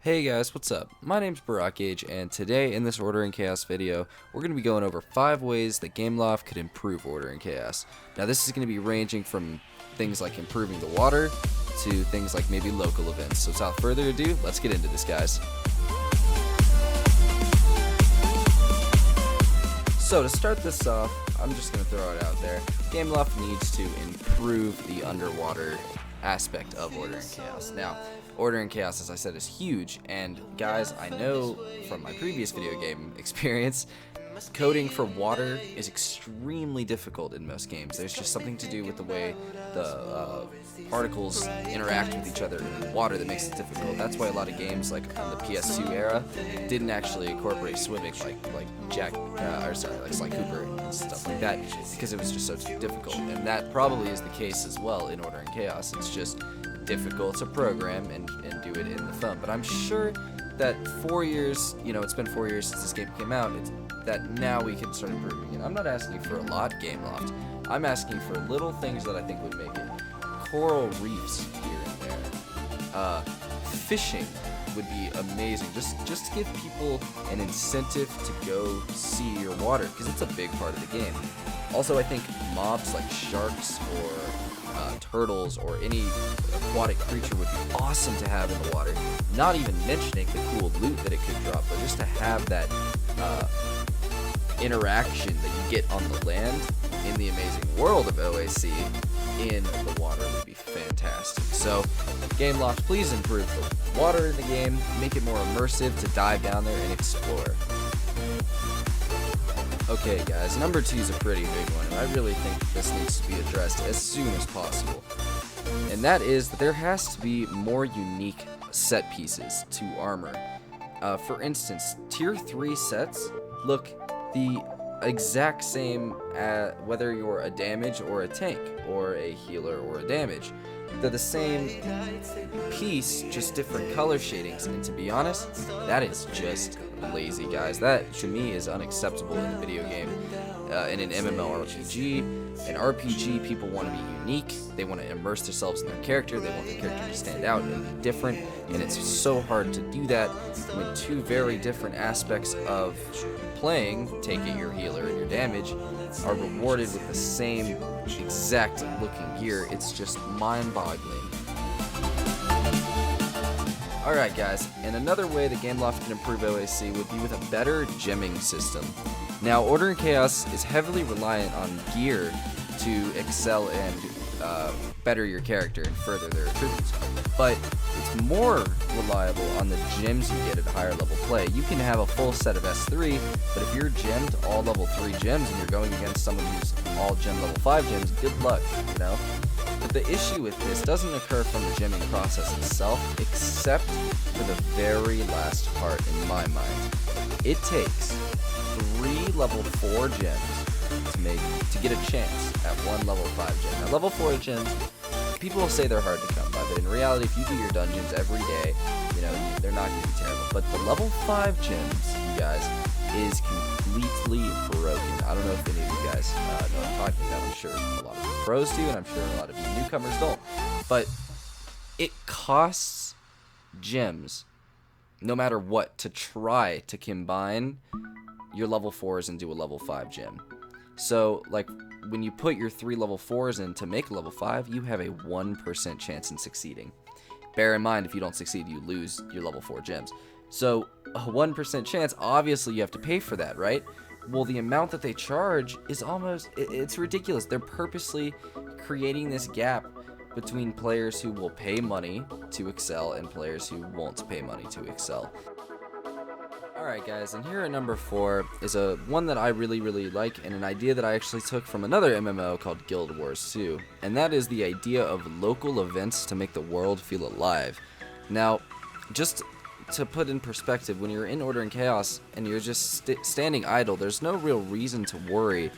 Hey guys, what's up? My name's Barakage, and today in this Order and Chaos video, we're going to be going over 5 ways that Gameloft could improve Order and Chaos. Now this is going to be ranging from things like improving the water to things like maybe local events. So without further ado, let's get into this, guys. So to start this off, I'm just going to throw it out there. Gameloft needs to improve the underwater aspect of Order and Chaos. Now, Order and Chaos, as I said, is huge, and guys, I know from my previous video game experience, coding for water is extremely difficult in most games. There's just something to do with the way the particles interact with each other in water that makes it difficult. That's why a lot of games, like in the PS2 era, didn't actually incorporate swimming, like Sly Cooper and stuff like that, because it was just so difficult. And that probably is the case as well in Order and Chaos. It's just difficult to program and do it in the phone. But I'm sure that 4 years, it's been 4 years since this game came out, that now we can start improving it. I'm not asking for a lot, Gameloft. I'm asking for little things that I think would make it. Coral reefs here and there. Fishing would be amazing. Just to give people an incentive to go see your water, because it's a big part of the game. Also, I think mobs like sharks or turtles or any aquatic creature would be awesome to have in the water. Not even mentioning the cool loot that it could drop, but just to have that interaction that you get on the land in the amazing world of OaC in the water would be fantastic. So, Gameloft, please improve the water in the game, make it more immersive to dive down there and explore. Okay guys, number 2 is a pretty big one, and I really think this needs to be addressed as soon as possible. And that is that there has to be more unique set pieces to armor. For instance, tier 3 sets look the exact same whether you're a damage or a tank, or a healer or a damage. They're the same piece, just different color shadings, and to be honest, that is just lazy, guys. That, to me, is unacceptable in a video game. In an MMORPG, an RPG, people want to be unique, they want to immerse themselves in their character, they want their character to stand out and be different, and it's so hard to do that when 2 very different aspects of playing, taking your healer and your damage, are rewarded with the same exact looking gear. It's just mind-boggling. Alright guys, and another way that Gameloft can improve OaC would be with a better gemming system. Now, Order and Chaos is heavily reliant on gear to excel and better your character and further their attributes, but it's more reliable on the gems you get at higher level play. You can have a full set of S3, but if you're gemmed all level 3 gems and you're going against someone who's all gem level 5 gems, good luck, But the issue with this doesn't occur from the gemming process itself, except for the very last part in my mind. It takes 3 level 4 gems to get a chance at 1 level 5 gem. Now, level 4 gems, people will say they're hard to come by, but in reality, if you do your dungeons every day, they're not going to be terrible. But the level 5 gems, you guys, is completely broken. I don't know if any of you guys know what I'm talking about. I'm sure a lot of you pros do, and I'm sure a lot of you newcomers don't. But it costs gems, no matter what, to try to combine your level 4s and do a level 5 gem. So, like, when you put your 3 level 4s in to make a level 5, you have a 1% chance in succeeding. Bear in mind, if you don't succeed, you lose your level 4 gems. So, a 1% chance, obviously you have to pay for that, right? Well, the amount that they charge is it's ridiculous. They're purposely creating this gap between players who will pay money to excel and players who won't pay money to excel. Alright guys, and here at number 4 is one that I really like, and an idea that I actually took from another MMO called Guild Wars 2, and that is the idea of local events to make the world feel alive. Now, just to put in perspective, when you're in Order and Chaos and you're just standing idle, there's no real reason to worry,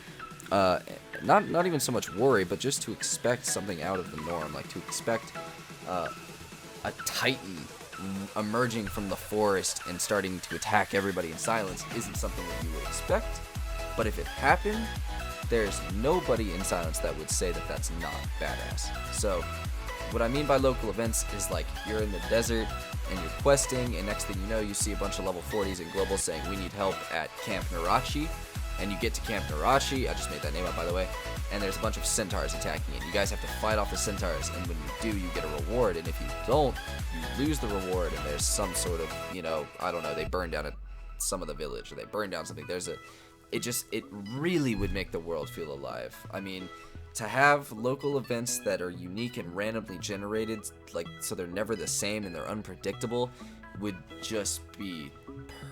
not even so much worry, but just to expect something out of the norm, like to expect a titan emerging from the forest and starting to attack everybody in silence isn't something that you would expect. But if it happened, there's nobody in silence that would say that that's not badass. So what I mean by local events is, like, you're in the desert and you're questing, and next thing you know, you see a bunch of level 40s and globals saying, we need help at Camp Narachi, and you get to Camp Narachi, I just made that name up by the way, and there's a bunch of centaurs attacking it. You guys have to fight off the centaurs, and when you do, you get a reward, and if you don't, you lose the reward, and there's some sort of, you know, I don't know, they burn down some of the village, or they burn down something. It really would make the world feel alive. I mean, to have local events that are unique and randomly generated, like, so they're never the same and they're unpredictable, would just be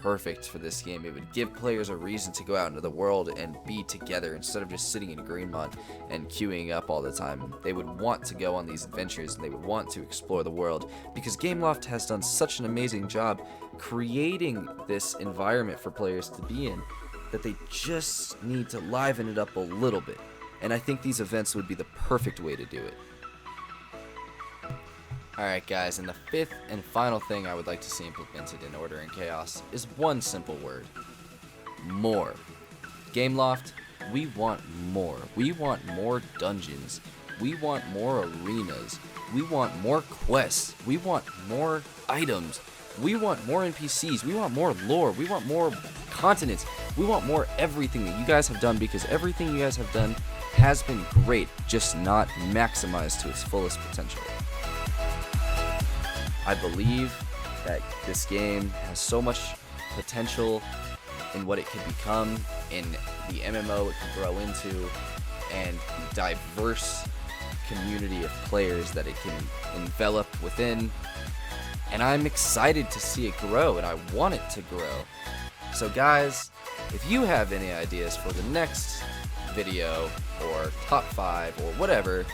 perfect for this game. It would give players a reason to go out into the world and be together instead of just sitting in Greenmont and queuing up all the time. They would want to go on these adventures and they would want to explore the world, because Gameloft has done such an amazing job creating this environment for players to be in that they just need to liven it up a little bit. And I think these events would be the perfect way to do it. Alright guys, and the fifth and final thing I would like to see implemented in Order and Chaos is one simple word. More. Gameloft, we want more. We want more dungeons. We want more arenas. We want more quests. We want more items. We want more NPCs. We want more lore. We want more continents. We want more everything that you guys have done, because everything you guys have done has been great, just not maximized to its fullest potential. I believe that this game has so much potential in what it could become, in the MMO it could grow into, and the diverse community of players that it can envelop within. And I'm excited to see it grow, and I want it to grow. So guys, if you have any ideas for the next video, or top 5, or whatever,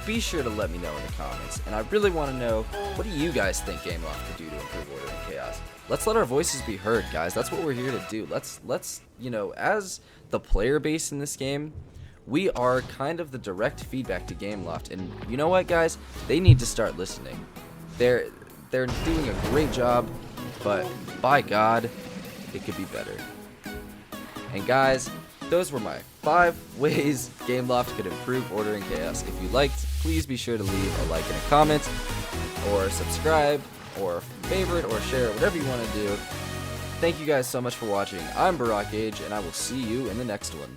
be sure to let me know in the comments. And I really want to know, what do you guys think Gameloft could do to improve Order and Chaos? Let's let our voices be heard, guys. That's what we're here to do. Let's you know, as the player base in this game, we are kind of the direct feedback to Gameloft. And you know what, guys? They need to start listening. They're doing a great job, but by God, it could be better. And guys, those were my 5 ways Gameloft could improve Order and Chaos. If you liked, please be sure to leave a like and a comment, or subscribe, or favorite, or share, whatever you want to do. Thank you guys so much for watching. I'm Barack Gage, and I will see you in the next one.